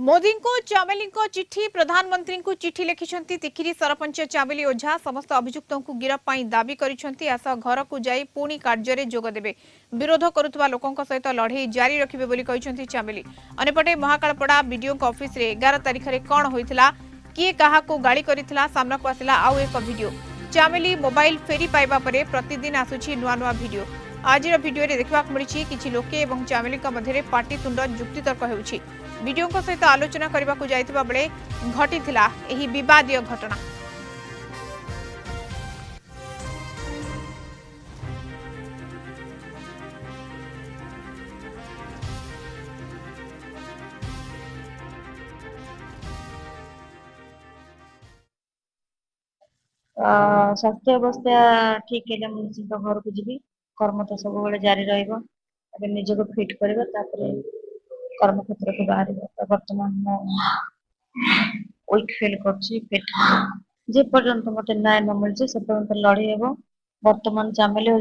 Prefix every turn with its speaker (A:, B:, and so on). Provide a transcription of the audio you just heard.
A: मोदी को चामेली को चिट्ठी प्रधानमंत्री को चिट्ठी लिखिं तिखिरी सरपंच चामेली ओझा समस्त अभियुक्तों को गिरफ पर दाबी कर घर को जाई पुणी कार्य जोगदेवे विरोध करुवा लोकों सहित लड़े जारी रखिबे बोली कहिसेंती चामेली। अनेपटे महाकालपड़ा बीडीओ ऑफिस रे 11 तारिख रे कौन होइथिला किए काहाको गाड़ी करिथिला सामना को आसिला आउ एक वीडियो। चामेली मोबाइल फेरी पाइबा परे प्रतिदिन आसुछि नुआ नुआ वीडियो। आज वीडियो रे देखबाक मिलिछि किछि लोके एवं चामेली मध्य पाटितुंड जुक्तितर्क हेउछि। वीडियो सहित आलोचना करने को जाइतिबा बेले घटिथिला एही विवादीय घटना।
B: स्वास्थ्य अवस्था ठीक है निश्चित घर को जी कर्म तो सब जारी रजक फिट कर कर्म क्षेत्र को बाहर बर्तमान वीक फिल कर पर्यंत मत न्याय न मिलছে से पर्यंत लड़ी बर्तमान चामेली